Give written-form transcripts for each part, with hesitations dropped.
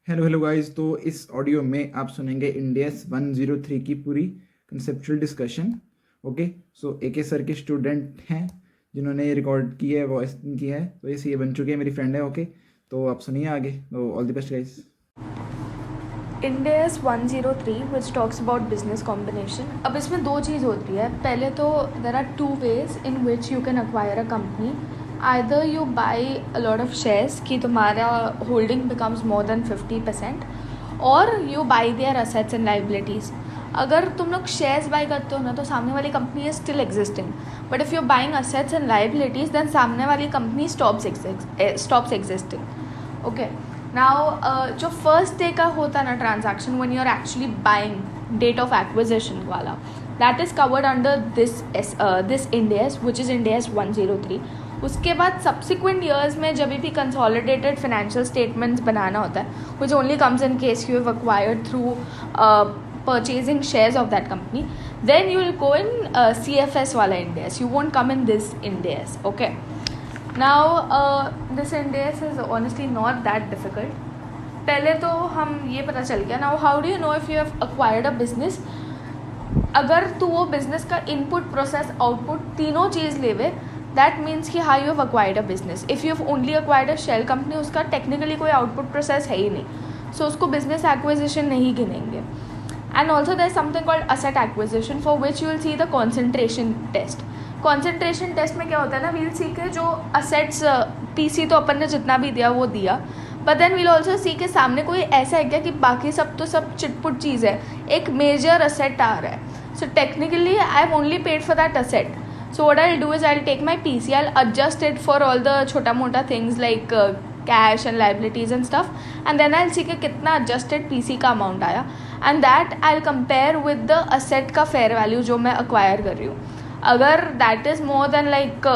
Hello guys. तो इस audio में आप सुनेंगे इंडियस 103 की पूरी कंसेप्चुअल डिस्कशन। ओके, सो एके सर के स्टूडेंट हैं जिन्होंने ये रिकॉर्ड की है, वॉइस की है, तो ये बन चुके हैं, मेरी फ्रेंड है। ओके, तो आप सुनिए आगे। तो all the best guys. Ind AS 103 which talks about business combination. अब इसमें दो चीज़ होती है। पहले तो there are two ways in which you can acquire a company. Either you buy a lot of shares कि तुम्हारा holding becomes more than 50%, or you buy their assets and liabilities. अगर तुम लोग शेयर्स बाई करते हो ना तो सामने वाली company is still existing, but if you buying assets and liabilities then सामने वाली company stops existing. Okay, now जो फर्स्ट डे का होता है ना transaction, when you are actually buying, date of acquisition वाला, that is covered under this Ind AS which is Ind AS 103। उसके बाद सब्सिक्वेंट ईयर्स में जब भी कंसोलिडेटेड फाइनेंशियल स्टेटमेंट्स बनाना होता है, which only comes in case you have acquired through purchasing shares of that company, then you will go in CFS wala index. You won't come in this index. Okay, now this index is honestly not that difficult. पहले तो हम ये पता चल गया। now how do you know if you have acquired a business? अगर तू वो बिजनेस का इनपुट प्रोसेस आउटपुट तीनों चीज़ लेवे, दैट मीन्स कि हाँ you have acquired a business. If you have only acquired a shell company, उसका टेक्निकली कोई आउटपुट प्रोसेस है ही नहीं, सो उसको बिजनेस एक्विजिशन नहीं गिनेंगे। And also there is something called asset acquisition, for which you will see the concentration test. Concentration test में क्या होता है ना, we'll see के जो assets PC तो अपन ने जितना भी दिया वो दिया, but then we'll also see के सामने कोई ऐसा है क्या कि बाकी सब तो सब चिटपुट चीज़ है, एक major asset आ रहा है। So technically I have only paid for that asset. So what I'll do is I'll take my PC, I'll adjust it for all the छोटा मोटा things like cash and liabilities and stuff, and then I'll see कि कितना adjusted PC का amount आया, and that I'll compare with the asset का fair value जो मैं acquire कर रही हूँ। अगर that is more than like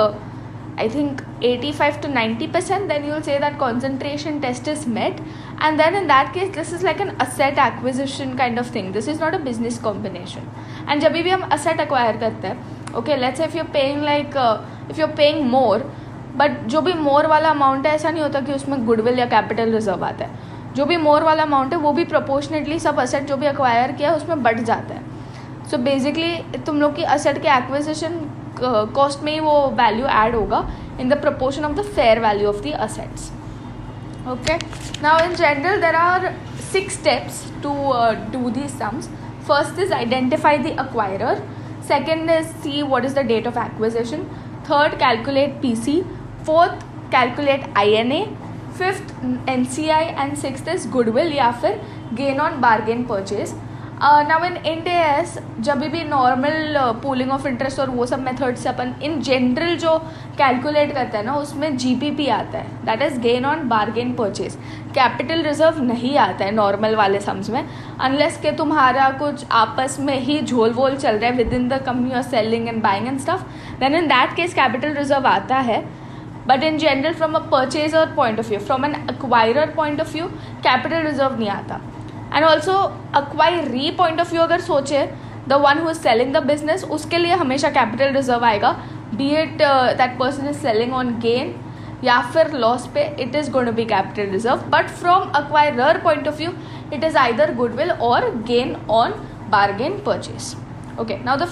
I think 85 to 90%, then you will say that concentration test is met, and then in that case this is like an asset acquisition kind of thing. This is not a business combination. And जब भी हम asset acquire करते हैं, okay, let's say if you're paying like if you're paying more, but जो भी मोर वाला amount है ऐसा नहीं होता कि उसमें गुडविल या कैपिटल रिजर्व आता है। जो भी मोर वाला अमाउंट है वो भी प्रोपोर्शनेटली सब असेट जो भी एक्वायर किया है उसमें बढ़ जाता है। सो बेसिकली तुम लोग की असेट के एक्विजिशन कॉस्ट में ही वो वैल्यू ऐड होगा in the proportion of the fair value of the assets. Okay, now in general there are 6 steps to do these sums. First is identify the acquirer. Second is see what is the date of acquisition. Third, calculate PC. Fourth, calculate INA. Fifth, NCI. And sixth is goodwill या फिर gain on bargain purchase. Now in Ind AS जब भी normal pooling of interest और वो सब method से अपन in general जो calculate करते हैं ना उसमें GPP आता है, that is gain on bargain purchase. Capital reserve नहीं आता है नॉर्मल वाले सम्स में, अनलेस के तुम्हारा कुछ आपस में ही झोल वोल चल रहा है विद इन द कंपनी और selling and buying and stuff, then in that case capital reserve आता है। But in general from a purchaser point of view, from an acquirer point of view, capital reserve नहीं आता। And also acquiree point of view अगर सोचे, the one who is selling the business, उसके लिए हमेशा capital reserve आएगा, be it that person is selling on gain या फिर लॉस पे, it is going to be capital reserve. But from acquirer point of view it is either goodwill or gain on bargain purchase. Okay, now the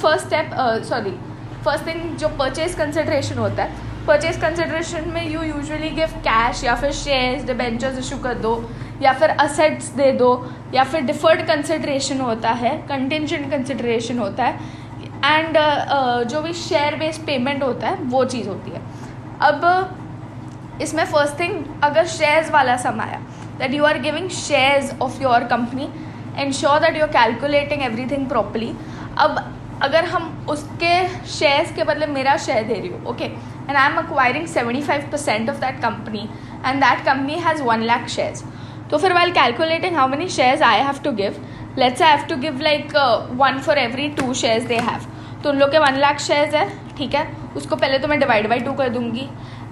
first thing जो purchase consideration होता है, purchase consideration में you usually give cash या फिर shares, debentures issue कर दो या फिर असेट्स दे दो, या फिर डिफर्ड कंसिडरेशन होता है, कंटिंजेंट कंसिडरेशन होता है, एंड जो भी शेयर बेस्ड पेमेंट होता है वो चीज़ होती है। अब इसमें फर्स्ट थिंग, अगर शेयर्स वाला सम आया, that you are giving shares of your company, ensure that you are calculating everything properly. अब अगर हम उसके शेयर्स के बदले मेरा शेयर दे रही हूँ, okay, and I am acquiring 75% of that company and that company has 1 lakh shares, तो फिर while calculating how many shares I have to give, let's say I have to give like 1 for every 2 shares they have, तो उन लोग के 1 lakh shares है, ठीक है, उसको पहले तो मैं डिवाइड बाई 2 कर दूंगी,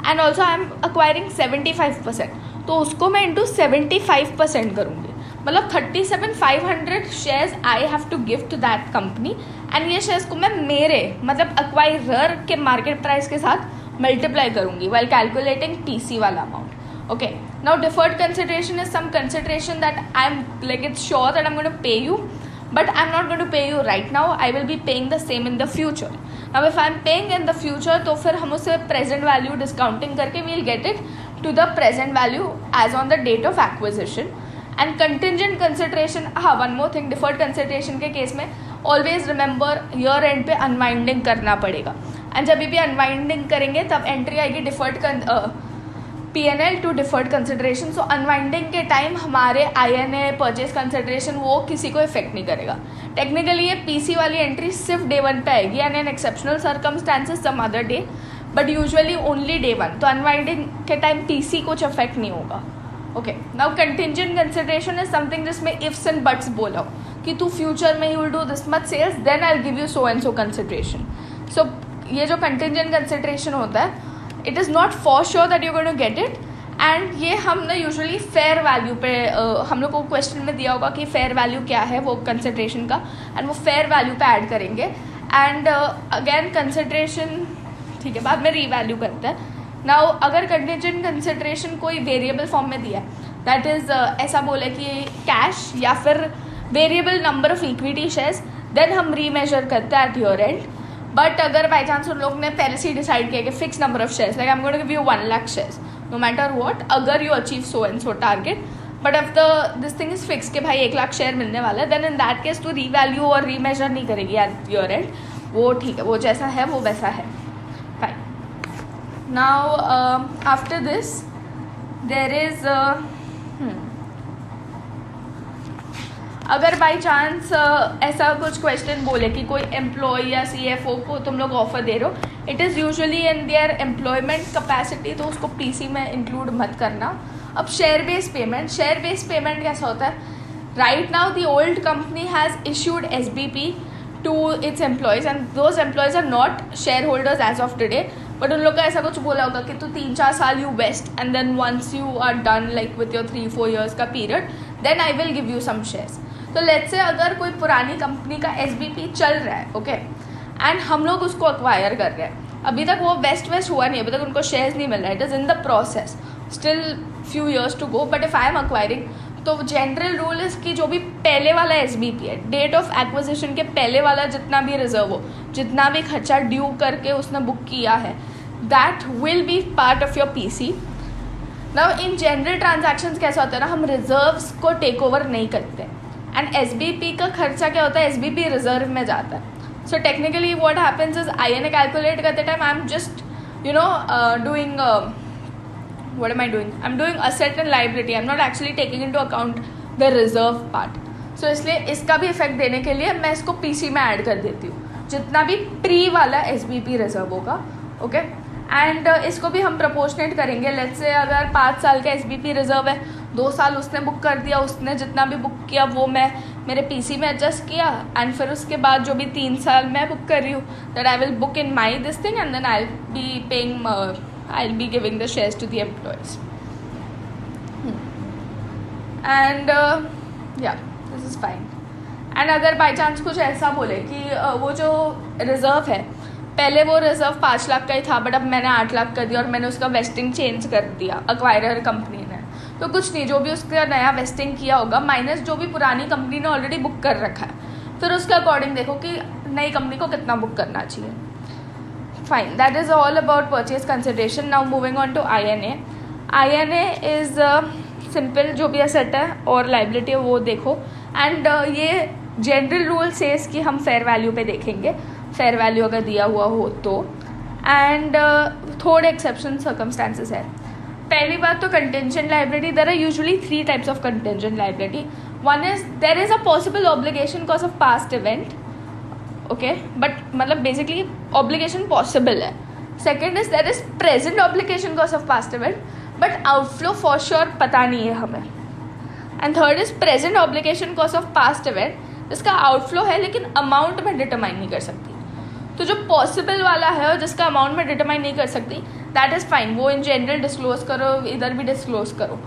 and also I am acquiring 75%, तो उसको मैं इंटू 75% करूँगी, मतलब 37,500 shares I have to give to that company, and ये शेयर्स को मैं मेरे मतलब अक्वायरर के मार्केट प्राइस के साथ मल्टीप्लाई करूँगी while calculating PC वाला amount. Okay, Now deferred consideration is some consideration that I'm like, it's sure that I'm going to pay you, but I'm not going to pay you right now. I will be paying the same in the future. Now if I'm paying in the future, तो फिर हम उसे present value discounting करके we'll get it to the present value as on the date of acquisition. And contingent consideration, हाँ one more thing, deferred consideration के case में always remember year end पे unwinding करना पड़ेगा. And जब भी unwinding करेंगे तब entry आएगी deferred P&L to deferred consideration. So unwinding के टाइम हमारे INA purchase consideration वो किसी को इफेक्ट नहीं करेगा. टेक्निकली ये PC वाली एंट्री सिर्फ day 1 पे आएगी and in exceptional circumstances some other day, but usually only day 1. तो अनवाइंडिंग के टाइम PC कुछ इफेक्ट नहीं होगा. Okay, now contingent consideration is something जिसमें इफ्स एंड बट्स बोला हो कि तू फ्यूचर में you will do this much sales, then I will give you so and so consideration. So ये जो कंटिंजेंट कंसिडरेशन होता है, it is not for sure that you going to get it. And ये हमने usually fair value पे हम लोग को क्वेश्चन में दिया होगा कि फेयर वैल्यू क्या है वो कंसिडरेशन का, एंड वो फेयर वैल्यू पे ऐड करेंगे. एंड अगेन कंसिडरेशन ठीक है बाद में रीवैल्यू करते हैं. नाउ अगर कंटिंजेंट कंसिडरेशन कोई वेरिएबल फॉर्म में दिया है, दैट इज़ ऐसा बोले कि कैश या फिर variable number of equity shares, then हम रीमेजर करते हैं एट योर एंड. बट अगर बाई चांस उन लोग ने पहले से ही डिसाइड किया कि fix number of shares, like I am going to give you 1 lakh shares no matter what, अगर you achieve so and so target, but if this thing is fix कि भाई 1 लाख शेयर मिलने वाला है, then in that case to revalue और remeasure नहीं करेगी eight year and. वो ठीक है, वो जैसा है वो वैसा है. Fine. Now after this there is अगर बाई चांस ऐसा कुछ क्वेश्चन बोले कि कोई एम्प्लॉय या CFO को तुम लोग ऑफर दे रहे हो, it is usually in their employment capacity, तो उसको PC में इंक्लूड मत करना. अब शेयर बेस्ड पेमेंट कैसा होता है? Right now the old company has issued SBP to its employees and those employees are not share holders as of today, but उन लोग का ऐसा कुछ बोला होगा कि तू 3-4 साल you waste and then once you are done like with your 3-4 years का period, then I will give you some shares. तो लेट्स से अगर कोई पुरानी कंपनी का SBP चल रहा है, ओके, एंड हम लोग उसको अक्वायर कर रहे हैं, अभी तक वो वेस्ट हुआ नहीं, अभी तक उनको शेयर्स नहीं मिल रहा है, it is in the process, still few years to go. But if I am acquiring, तो जनरल रूल इज कि जो भी पहले वाला SBP है, डेट ऑफ एक्विजिशन के पहले वाला जितना भी रिजर्व हो, जितना भी खर्चा ड्यू करके उसने बुक किया है, that will B part of your PC. Now in general transactions कैसा होता है ना, हम रिजर्व्स को टेक ओवर नहीं करते, एंड SBP का खर्चा क्या होता है, SBP रिजर्व में जाता है. So technically what happens is INA calculate करते time I am just doing what am I doing? I'm doing asset and liability. I'm not actually taking into account the reserve part. So इसलिए इसका भी effect देने के लिए मैं इसको PC में ऐड कर देती हूँ, जितना भी प्री वाला SBP रिजर्व होगा. ओके, एंड इसको भी हम प्रपोर्शनेट करेंगे. लेट्स से अगर 5 साल का SBP रिजर्व है, 2 साल उसने बुक कर दिया, उसने जितना भी बुक किया वो मैं मेरे PC में एडजस्ट किया, एंड फिर उसके बाद जो भी 3 साल मैं बुक कर रही हूँ, that I will book in my this thing and then I will be paying, I'll be giving the shares to the employees. And yeah, this is fine. And अगर by chance कुछ ऐसा बोले कि वो जो रिजर्व है, पहले वो रिजर्व 5 लाख का ही था, बट अब मैंने 8 लाख कर दिया और मैंने उसका वेस्टिंग चेंज कर दिया अक्वायरर कंपनी ने, तो कुछ नहीं, जो भी उसका नया वेस्टिंग किया होगा माइनस जो भी पुरानी कंपनी ने ऑलरेडी बुक कर रखा है, फिर उसके अकॉर्डिंग देखो कि नई कंपनी को कितना बुक करना चाहिए. Fine, that is all about purchase consideration. Now moving on to INA. INA is simple, जो भी asset है और liability है वो देखो, and ये general rule says कि हम fair value पे देखेंगे, fair value अगर दिया हुआ हो तो, and थोड़े exception circumstances है. पहली बात तो contingent liability. There are usually 3 types of contingent liability. One is there is a possible obligation cause of past event. Okay, but मतलब बेसिकली ऑब्लिगेशन पॉसिबल है. Second is there is present obligation cause of past event, but outflow for sure पता नहीं है हमें. And third is present obligation cause of past event, जिसका outflow है लेकिन amount में डिटरमाइन नहीं कर सकती. तो जो पॉसिबल वाला है और जिसका अमाउंट में डिटरमाइन नहीं कर सकती, दैट इज़ फाइन, वो इन जनरल डिस्क्लोज करो, इधर भी डिस्क्लोज करो.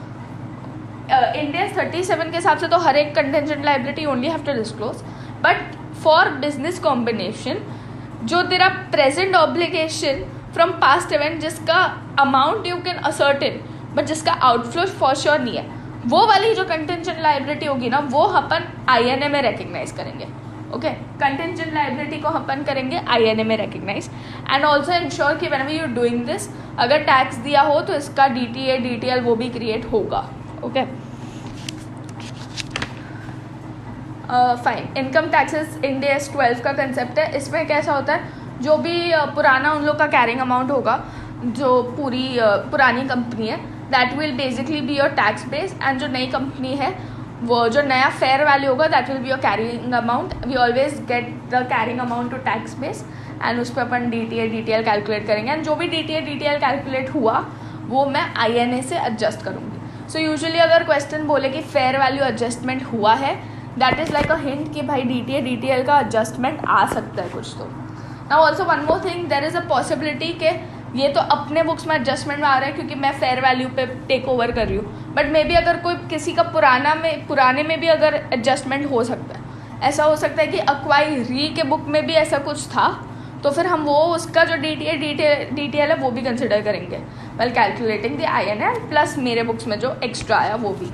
इंडिया 37 के हिसाब से तो हर एक contingent liability only have to disclose, but for business combination जो तेरा present obligation from past event जिसका amount you can ascertain but जिसका आउटफ्लो फॉर श्योर नहीं है, वो वाली जो कंटेंजेंट लायबिलिटी होगी ना, वो अपन INA में रिकग्नाइज करेंगे. ओके, कंटेंजेंट लायबिलिटी को अपन करेंगे INA में रिकग्नाइज. एंड ऑल्सो इंश्योर कि व्हेनेवर यू डूइंग दिस, अगर टैक्स दिया हो तो इसका DTA DTL वो भी क्रिएट होगा. Okay, fine. Income taxes Ind AS 12 का कंसेप्ट है. इसमें कैसा होता है, जो भी पुराना उन लोग का कैरिंग अमाउंट होगा, जो पुरानी कंपनी है, that will basically be your tax base. And जो नई कंपनी है, वो जो नया फेयर वैल्यू होगा, that will be your carrying amount. We always get the carrying amount to tax base and उस पर अपन DTA DTL कैलकुलेट करेंगे. एंड जो भी DTA DTL कैलकुलेट हुआ वो मैं INA से एडजस्ट करूँगी. सो यूजुअली अगर क्वेश्चन बोले कि फेयर वैल्यू एडजस्टमेंट हुआ है, that is like a hint कि भाई DTA DTL का एडजस्टमेंट आ सकता है कुछ. तो now also one more thing, there is a possibility कि ये तो अपने बुक्स में एडजस्टमेंट में आ रहा है क्योंकि मैं फेयर वैल्यू पे टेक ओवर कर रही हूँ, बट मे बी अगर कोई किसी का पुराने में भी अगर एडजस्टमेंट हो सकता है. ऐसा हो सकता है कि एक्वायरी के बुक में भी ऐसा कुछ था, तो फिर हम वो उसका जो DTA DTL है वो भी कंसिडर करेंगे while calculating the INA, plus मेरे बुक्स में जो एक्स्ट्रा आया वो भी.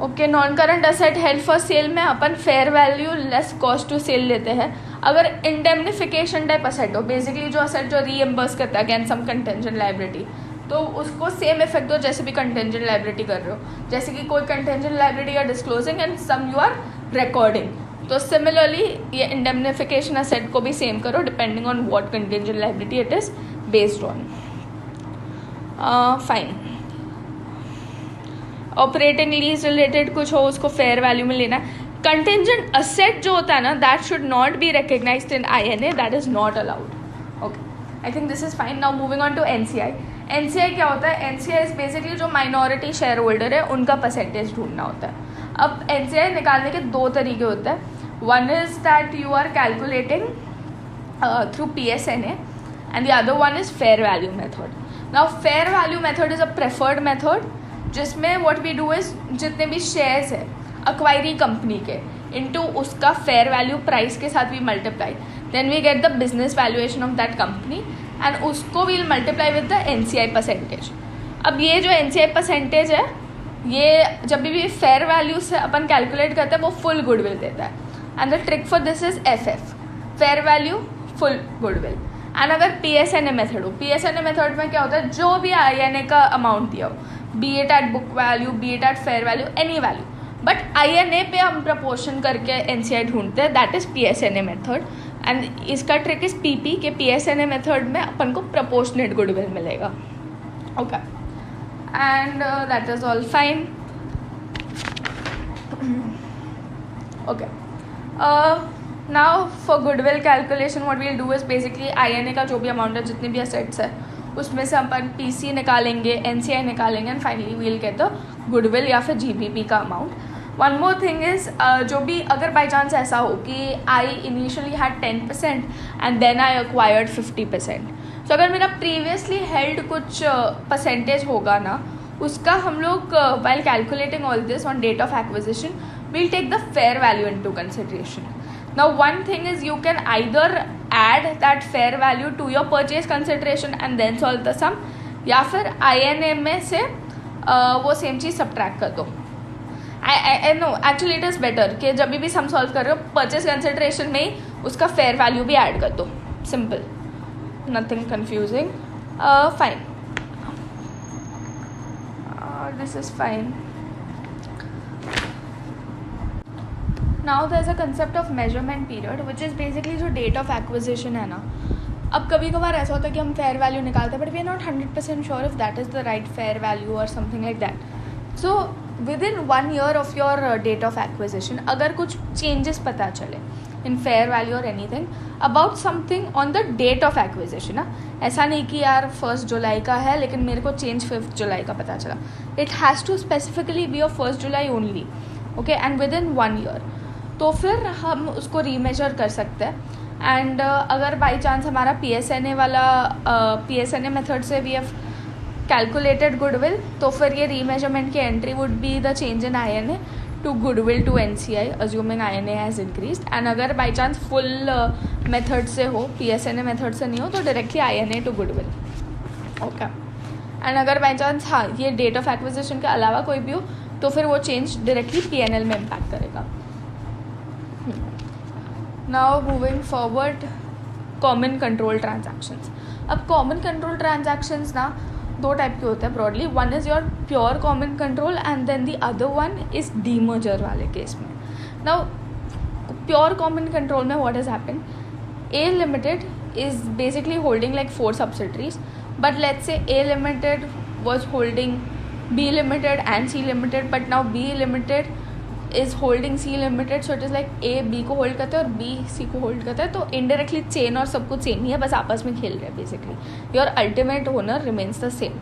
ओके, non current asset held for sale में अपन fair value less cost to sell लेते हैं. अगर इंडेमनिफिकेशन टाइप असेट हो, बेसिकली जो असेट जो रीएम्बर्स करता है अगेंस्ट सम कंटेंजेंट लायबिलिटी, तो उसको सेम इफेक्ट हो जैसे भी कंटेंजेंट लायबिलिटी कर रहे हो. जैसे कि कोई contingent liability are disclosing and some you are recording, तो सिमिलरली ये इंडेमनिफिकेशन असेट को भी सेम करो depending on what contingent liability it is based on. Fine. Operating lease related कुछ हो, उसको फेयर वैल्यू में लेना है. कंटेंजेंट असेट जो होता है ना, that should not be recognized in INA, that is not allowed. Okay, I think this is fine. Now moving on to NCI. NCI क्या होता है? NCI इज बेसिकली जो माइनॉरिटी शेयर होल्डर है उनका परसेंटेज ढूंढना होता है. अब NCI निकालने के दो तरीके होते हैं. One is that you are calculating through PSNA and the other one is fair value method. Now fair value method is a preferred method, जिसमें व्हाट वी डू इज जितने भी शेयर्स है एक्वायरी कंपनी के इनटू उसका fair value price के साथ we multiply, then we get the business valuation of that company and उसको we'll multiply with the NCI percentage. अब ये जो NCI परसेंटेज है, ये जब भी फेयर वैल्यू से अपन कैलकुलेट करते हैं वो फुल गुडविल देता है. And the trick for this is FF, fair value full goodwill. And अगर PSNA मेथड हो, PSNA मेथड में क्या होता है, जो भी INA का अमाउंट दिया हो, be it at book value, be it at fair value, any value, but INA पे हम प्रपोर्शन करके NCI ढूंढते हैं, that is PSNA method. And इसका ट्रिक इज PP के PSNA मेथड में अपन को प्रपोर्शनेट गुडविल मिलेगा. Okay, and that is all fine. Okay, now for goodwill calculation what we'll do is basically INA का जो भी अमाउंट है, जितने भी असेट्स है, उसमें से अपन PC निकालेंगे, NCI निकालेंगे and finally we'll get the goodwill या फिर GBP का amount. One more thing is, जो भी अगर बाई चांस ऐसा हो कि I initially had 10% and then I acquired 50%, तो अगर मेरा प्रीवियसली हेल्ड कुछ परसेंटेज होगा ना, उसका हम लोग while calculating all this on date of acquisition we'll take the fair value into consideration. Now one thing is you can either add that fair value to your purchase consideration and then solve the sum, या फिर INA में से वो same चीज़ subtract कर दो. I know actually it is better कि जब भी सम सॉल्व कर रहे हो परचेज कंसिडरेशन में ही उसका फेयर वैल्यू भी ऐड कर दो. Simple, nothing confusing. Fine, this is fine. Now there is a concept of measurement period which is basically जो डेट ऑफ एक्विजिशन है ना. अब कभी कभार ऐसा होता है कि हम फेयर वैल्यू निकालते हैं but we are not 100% sure if that is the right fair value or something like that. So within in 1 year of your date of acquisition अगर कुछ चेंजेस पता चले in fair value or anything about something on the date of acquisition ना, ऐसा नहीं कि यार 1 जुलाई का है लेकिन मेरे को चेंज 5 जुलाई का पता चला. It has to specifically be of 1 July only. Okay, and with in 1 year, तो फिर हम उसको रीमेजर कर सकते हैं. एंड अगर बाई चांस हमारा PSNA वाला PSNA मेथड से वी हैव कैलकुलेटेड गुडविल, तो फिर ये रीमेजरमेंट की entry would be the change in INA to goodwill to NCI assuming INA has increased. And अगर बाई चांस फुल मेथड से हो, PSNA मेथड से नहीं हो, तो directly INA to goodwill. Okay, and अगर बाई चांस हाँ ये डेट ऑफ एक्विजिशन के अलावा कोई भी हो तो फिर वो चेंज डायरेक्टली PNL में इम्पैक्ट करेगा. Now moving forward, common control transactions. अब कॉमन कंट्रोल ट्रांजैक्शंस ना दो टाइप के होते हैं broadly. One is your pure common control and then the other one is demerger वाले केस में. नाउ प्योर कॉमन कंट्रोल में what has happened, A Limited is basically holding like 4 subsidiaries, but let's say A Limited was holding B Limited and C Limited, but now B Limited is holding C Limited, so it is like A B को hold करता है और B C को hold करता है. तो indirectly chain और सब कुछ सेम ही है, बस आपस में खेल रहे हैं. Basically your ultimate owner remains the same.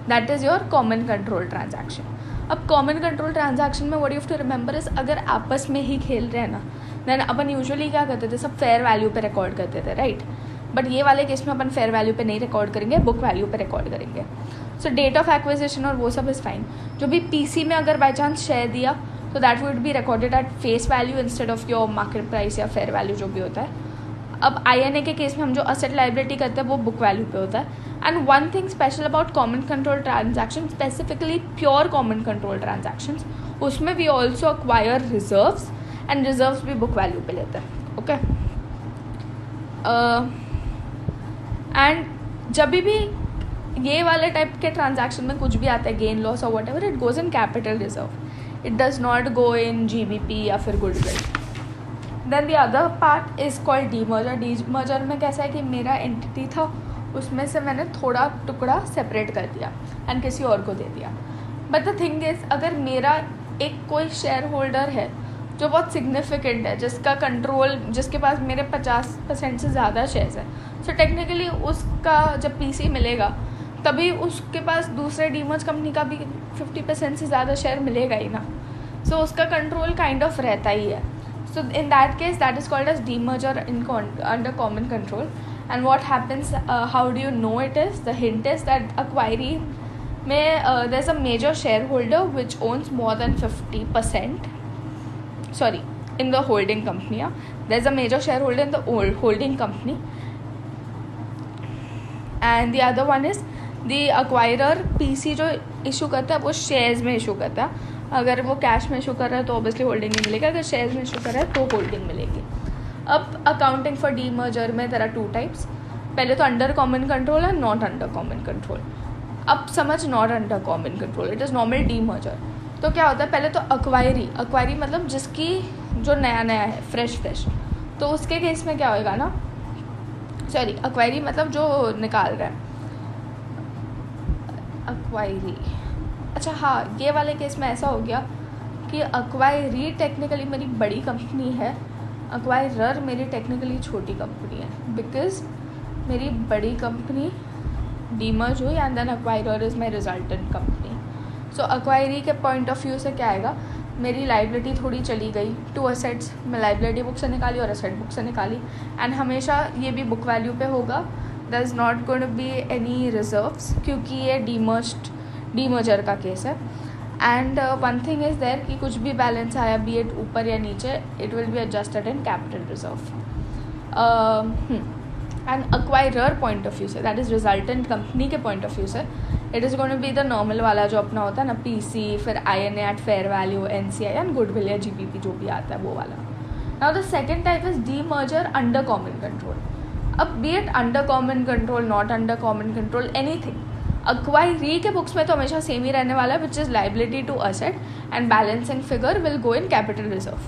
That is your common control transaction. अब कॉमन कंट्रोल ट्रांजैक्शन में what you have to remember is, अगर आपस में ही खेल रहे हैं ना, देन अपन यूजुअली क्या करते थे, सब फेयर वैल्यू पे रिकॉर्ड करते थे, राइट. बट ये वाले केस में अपन फेयर वैल्यू पे नहीं रिकॉर्ड करेंगे, बुक वैल्यू पे रिकॉर्ड करेंगे. सो डेट ऑफ एक्विजिशन और वो सब इज़ फाइन. जो भी PC में अगर बाई चांस शेयर दिया तो that would be recorded at face value instead of your market price या फेयर वैल्यू जो भी होता है. अब INA के केस में हम जो असेट लाइबिलिटी करते हैं वो बुक वैल्यू पे होता है. And one thing special about common control transaction, specifically pure common control transactions, उसमें we also acquire reserves and reserves भी बुक वैल्यू पे लेते हैं. ओके. एंड जब भी ये वाले टाइप के ट्रांजैक्शन में कुछ भी आता है, गेन लॉस और whatever, it goes in capital reserve. It does not go in GBP या फिर goodwill. Then the other part is called demerger. Demerger में कैसा है कि मेरा एंटिटी था, उसमें से मैंने थोड़ा टुकड़ा सेपरेट कर दिया एंड किसी और को दे दिया. बट द थिंग इज़, अगर मेरा एक कोई शेयर होल्डर है जो बहुत सिग्निफिकेंट है, जिसका कंट्रोल, जिसके पास मेरे 50% से ज़्यादा शेयर्स हैं, सो टेक्निकली उसका जब PC मिलेगा तभी उसके पास दूसरे डीमर्ज कंपनी का भी 50% से ज़्यादा शेयर मिलेगा ही ना. सो उसका कंट्रोल काइंड ऑफ रहता ही है. So in that case, that is called as demerger under common control. And what happens, how do you know it is? The hint is that acquiree there's a major shareholder which owns more than 50%. Sorry, in the holding company. Yeah? There's a major shareholder in the holding company. And the other one is the acquirer. PC जो issue करता है वो shares में issue करता है. अगर वो cash में इशू कर रहा है तो ऑब्वियसली होल्डिंग नहीं मिलेगा, अगर शेयर्स में इशू कर रहा है तो होल्डिंग मिलेगी. अब अकाउंटिंग फॉर डीमर्जर में देयर आर 2 टाइप्स. पहले तो under common control and not under common control. अब समझ, not under common control, it is normal demerger. तो क्या होता है, पहले तो अक्वायरी मतलब जिसकी जो नया है, फ्रेश. तो उसके केस में क्या होएगा ना, सॉरी, अक्वायरी मतलब जो निकाल रहा है, अक्वायरी. अच्छा हाँ, ये वाले केस में ऐसा हो गया कि अक्वायरी टेक्निकली मेरी बड़ी कंपनी है, अक्वायरर मेरी टेक्निकली छोटी कंपनी है. बिकॉज मेरी बड़ी कंपनी डीमर्ज हुई and then acquirer is my resultant company. So acquiree के पॉइंट ऑफ व्यू से क्या आएगा, मेरी लाइबिलिटी थोड़ी चली गई टू असेट्स. मैं लाइबिलिटी बुक से निकाली और असेट बुक से निकाली, एंड हमेशा ये भी बुक वैल्यू पे होगा. There is not going to be any reserves, क्योंकि ये डीमर्जर का केस है. And one thing is there कि कुछ भी बैलेंस आया, बी इट ऊपर या नीचे, it will be adjusted in capital reserve. And acquirer point of view से, दैट इज़ रिजल्टेंट कंपनी के पॉइंट ऑफ व्यू से, it is going to be the normal वाला जो अपना होता है ना, PC, फिर INA at fair value, NCI and goodwill या GBP जो भी आता है वो वाला. Now the second type is demerger under common control. अब be it under common control, not under common control, anything, acquiree के बुक्स में तो हमेशा सेम ही रहने वाला है, which is liability to asset and balancing figure will go in capital reserve.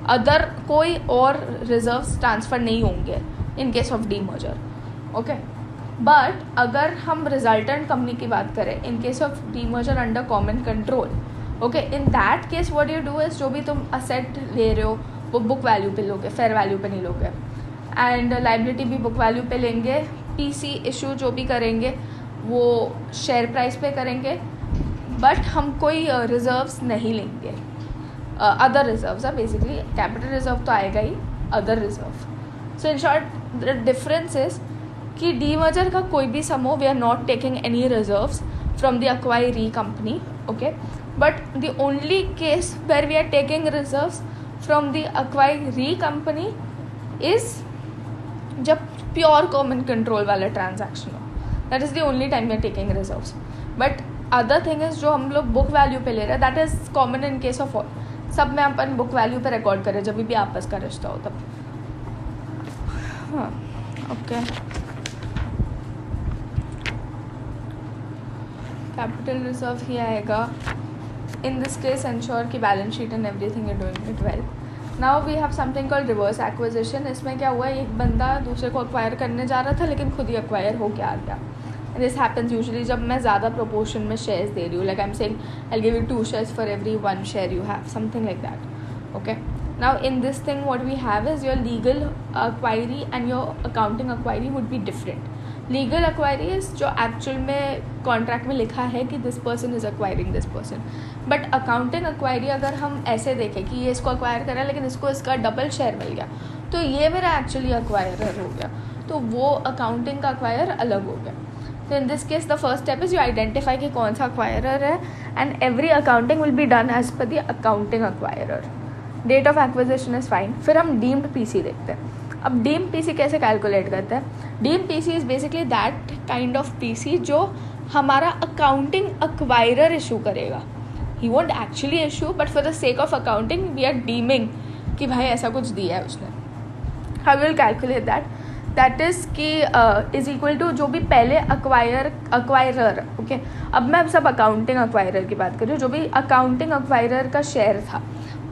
Other कोई और रिजर्व्स ट्रांसफ़र नहीं होंगे in case of demerger. Okay. But अगर हम रिजल्टेंट कंपनी की बात करें, in case of demerger under common control, okay, in that case what you do is, जो भी तुम असेट ले रहे हो वो बुक वैल्यू पे लोगे, फेयर वैल्यू पे नहीं लोगे. एंड लाइबिलिटी भी बुक वैल्यू पे लेंगे. PC इशू जो भी करेंगे वो शेयर प्राइस पे करेंगे, बट हम कोई रिजर्व्स नहीं लेंगे. अदर रिजर्व्स है बेसिकली, कैपिटल रिजर्व तो आएगा ही, other reserve. So in short the difference is कि डीमर्जर का कोई भी सम हो, we are not taking any reserves from the acquiree company. Okay. But the only case where we are taking reserves from the acquiree company is जब pure common control वाला transaction हो. That is the only time we are taking reserves. But other thing is जो हम लोग book value पे ले रहे हैं that is common in case of all. सब में अपन बुक वैल्यू पे रिकॉर्ड करें जब भी आपस का रिश्ता हो तब. हाँ ओके. कैपिटल रिजर्व ही आएगा. इन दिस केस एंश्योर की balance sheet and everything is doing it well. Now we have something called reverse acquisition. इसमें क्या हुआ, एक बंदा दूसरे को अक्वायर करने जा रहा था लेकिन खुद ही अक्वायर हो के आ गया. दिस हैपन्स यूजुअली जब मैं ज़्यादा प्रोपोर्शन में शेयर्स दे रही हूँ. Like I am saying I give you 2 shares for every 1 share you have, something like that. Okay, now in this thing what we have is your legal acquiry and your accounting acquiry would be different. Legal acquiree is जो actual में contract में लिखा है कि this person is acquiring this person. But accounting acquiree अगर हम ऐसे देखें कि ये इसको एक्वायर करा लेकिन इसको इसका डबल शेयर मिल गया तो ये मेरा एक्चुअली एक्वायरर हो गया, तो वो अकाउंटिंग का एक्वायर अलग हो गया. तो in this case the first step is you identify कि कौन सा एक्वायरर है and every accounting will be done as per the accounting acquirer. Date of acquisition is fine. फिर हम डीम्ड पीसी देखते हैं. अब डीम्ड पीसी कैसे कैलकुलेट करते हैं. Deemed PC is basically that kind of PC जो हमारा अकाउंटिंग एक्वायरर इशू करेगा. He won't actually issue but for the sake of accounting we are deeming कि भाई ऐसा कुछ दिया है उसने. How will calculate that is कि इज इक्वल टू जो भी पहले एक्वायरर. ओके, अब मैं सब अकाउंटिंग एक्वायरर की बात कर रही हूँ. जो भी अकाउंटिंग एक्वायरर का शेयर था,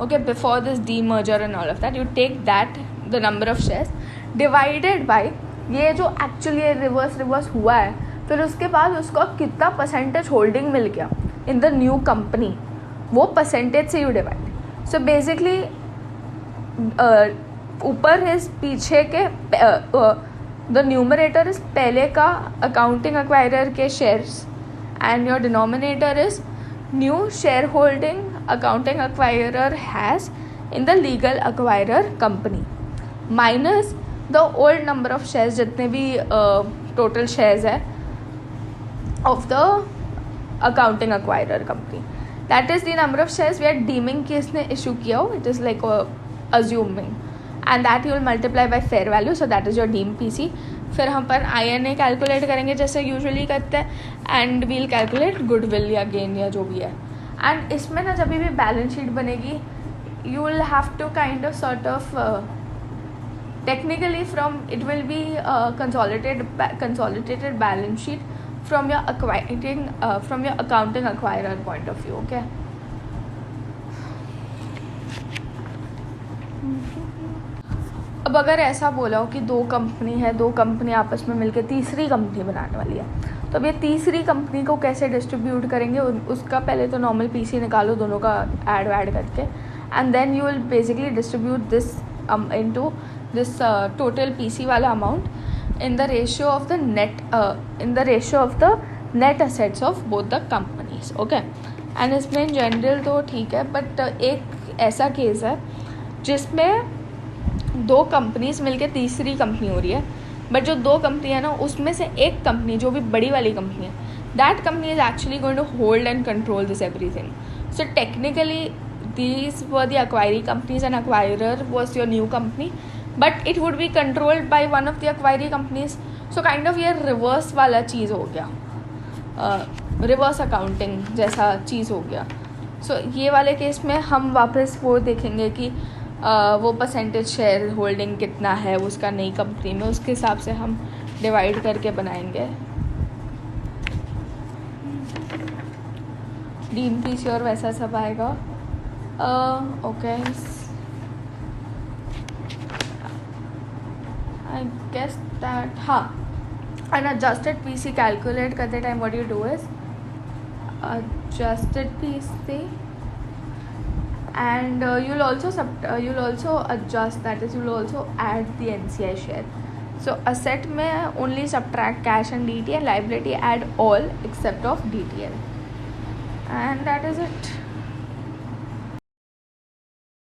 okay, before this demerger and all of that, you take that the number of shares divided by ये जो एक्चुअली रिवर्स हुआ है, फिर उसके बाद उसको कितना परसेंटेज होल्डिंग मिल गया इन द न्यू कंपनी, वो परसेंटेज से यू डिवाइड. सो बेसिकली ऊपर इज पीछे के द न्यूमरेटर इज पहले का अकाउंटिंग एक्वायरर के shares and your denominator is new share holding accounting acquirer has in the legal acquirer company minus the old number of shares जितने भी total shares है of the accounting acquirer company. That is the number of shares we are deeming कि इसने issue किया हो. It is like assuming and that you will multiply by fair value. So that is your deem PC. फिर हम पर INA calculate करेंगे जैसे usually करते हैं एंड वील कैलकुलेट गुडविल या गेन या जो भी है. एंड इसमें ना जब भी बैलेंस शीट बनेगी you will have to kind of sort of technically from it will be consolidated balance sheet from your accounting acquirer point of view. Okay, अब अगर ऐसा बोला हो कि 2 कंपनी है, 2 कंपनी आपस में मिलकर तीसरी कंपनी बनाने वाली है, तो अब ये तीसरी कंपनी को कैसे डिस्ट्रीब्यूट करेंगे उसका पहले तो नॉर्मल पीसी निकालो दोनों का ऐड करके and then you will basically distribute this into this total PC वाला amount in the ratio of the net assets of both the companies. Okay, and इसमें in general तो ठीक है, but एक ऐसा केस है जिसमें 2 कंपनीज मिलके तीसरी कंपनी हो रही है, बट जो 2 कंपनी है ना उसमें से एक कंपनी जो भी बड़ी वाली कंपनी है that company is actually going to hold and control this everything. So technically these were the acquiring companies and acquirer was your new company, but it would be controlled by one of the acquiring companies. So kind of ये reverse वाला चीज़ हो गया, reverse accounting जैसा चीज़ हो गया. So ये वाले case में हम वापस वो देखेंगे कि वो परसेंटेज शेयर होल्डिंग कितना है उसका नई कंपनी में, उसके हिसाब से हम डिवाइड करके बनाएंगे डीम पीसी और वैसा सब आएगा. Okay, I guess that an adjusted PC calculate करते time what you do is adjusted PC and you'll also adjust, that is you'll also add the NCI share. So asset में only subtract cash and DT and liability add all except of DTL and that is it.